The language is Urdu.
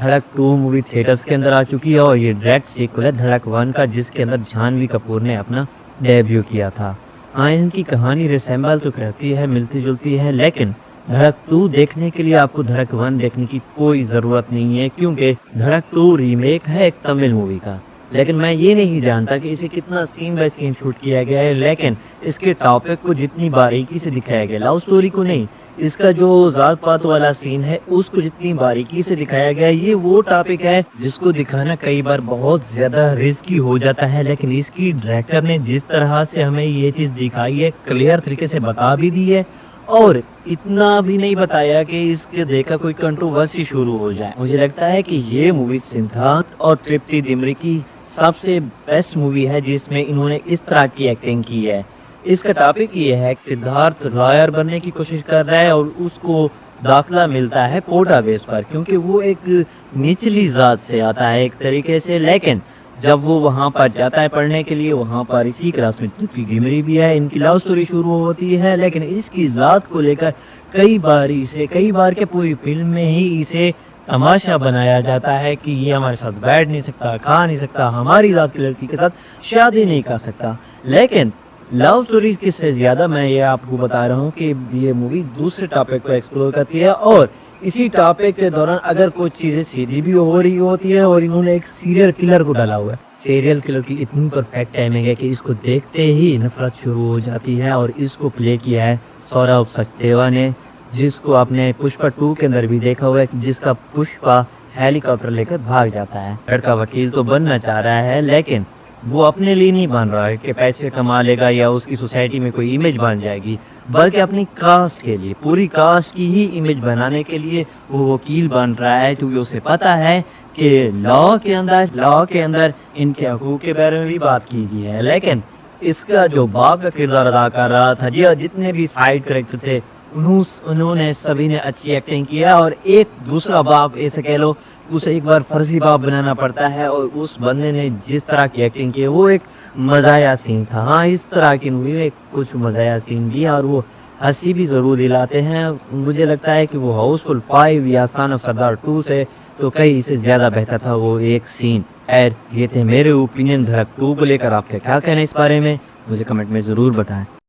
دھڑک 2 مووی تھیٹرز کے اندر آ چکی ہے اور یہ ڈائریکٹ سیکول ہے دھڑک 1 کا، جس کے اندر جھانوی کپور نے اپنا ڈیبیو کیا تھا۔ ہاں، ان کی کہانی ریسیمبل تو کرتی ہے، ملتی جلتی ہے، لیکن دھڑک 2 دیکھنے کے لیے آپ کو دھڑک 1 دیکھنے کی کوئی ضرورت نہیں ہے، کیونکہ دھڑک 2 ریمیک ہے ایک تمل مووی کا۔ لیکن میں یہ نہیں جانتا کہ اسے کتنا سین بائی سین شوٹ کیا گیا ہے، لیکن اس کے ٹاپک کو جتنی باریکی سے دکھایا گیا، لو سٹوری کو نہیں، اس کا جو ذات پات والا سین ہے اس کو جتنی باریکی سے دکھایا گیا ہے، یہ وہ ٹاپک ہے جس کو دکھانا کئی بار بہت زیادہ رسکی ہو جاتا ہے، لیکن اس کی ڈائریکٹر نے جس طرح سے ہمیں یہ چیز دکھائی ہے، کلیئر طریقے سے بتا بھی دی ہے، اور اتنا بھی نہیں بتایا کہ اس کے دیکھا کوئی کنٹروورسی شروع ہو جائے۔ مجھے لگتا ہے کہ یہ مووی سدھارتھ اور ترپتی ڈمری کی سب سے بیسٹ مووی ہے جس میں انہوں نے اس طرح کی ایکٹنگ کی ہے۔ اس کا ٹاپک یہ ہے کہ سدھارتھ لائر بننے کی کوشش کر رہا ہے اور اس کو داخلہ ملتا ہے کوٹا بیس پر، کیونکہ وہ ایک نچلی ذات سے آتا ہے ایک طریقے سے، لیکن جب وہ وہاں پر جاتا ہے پڑھنے کے لیے، وہاں پر اسی کلاس میں ترپتی ڈمری بھی ہے، ان کی لو سٹوری شروع ہوتی ہے، لیکن اس کی ذات کو لے کر کئی بار کے پوری فلم میں ہی اسے تماشا بنایا جاتا ہے کہ یہ ہمارے ساتھ بیٹھ نہیں سکتا، کھا نہیں سکتا، ہماری ذات کی لڑکی کے ساتھ شادی نہیں کر سکتا۔ لیکن لو سٹوری کس سے زیادہ میں یہ آپ کو بتا رہا ہوں کہ یہ مووی دوسرے ٹاپک کو ایکسپلور کرتی ہے، اور اسی ٹاپک کے دوران اگر کچھ چیزیں سیدھی بھی ہو رہی ہوتی ہے، اور انہوں نے ایک سیریل کلر کو ڈالا ہوا ہے۔ سیریل کلر کی اتنی پرفیکٹ ٹائمنگ ہے کہ اس کو دیکھتے ہی نفرت شروع ہو جاتی ہے، اور اس کو پلے کیا ہے سوربھ سچدیوا نے، جس کو آپ نے پشپا 2 کے اندر بھی دیکھا ہوا ہے، جس کا پشپا ہیلی کاپٹر لے کر بھاگ جاتا ہے۔ لڑکا وکیل تو بننا چاہ رہا ہے، لیکن وہ اپنے لیے نہیں بن رہا ہے کہ پیسے کما لے گا یا اس کی سوسائٹی میں کوئی امیج بن جائے گی، بلکہ اپنی کاسٹ کے لیے، پوری کاسٹ کی ہی امیج بنانے کے لیے وہ وکیل بن رہا ہے، کیونکہ اسے پتا ہے کہ لا کے اندر ان کے حقوق کے بارے میں بھی بات کی گئی ہے۔ لیکن اس کا جو باپ کا کردار ادا کر رہا تھا، جتنے بھی سائیڈ کریکٹر تھے، انہوں نے سبھی نے اچھی ایکٹنگ کیا، اور ایک دوسرا باپ ایسے کہہ لو اسے ایک بار فرضی باپ بنانا پڑتا ہے، اور اس بندے نے جس طرح کی ایکٹنگ کی وہ ایک مزاحیہ سین تھا۔ ہاں، اس طرح کی مووی میں کچھ مزاحیہ سین بھی، اور وہ ہنسی بھی ضرور دلاتے ہیں۔ مجھے لگتا ہے کہ وہ ہاؤس فل 5 یا سن آف سردار 2 سے تو کئی سے زیادہ بہتر تھا وہ ایک سین۔ یہ تھے میرے اوپینین دھڑک 2 کو لے کر، آپ کا کیا کہنا ہے اس بارے میں مجھے کمنٹ میں ضرور بتائیں۔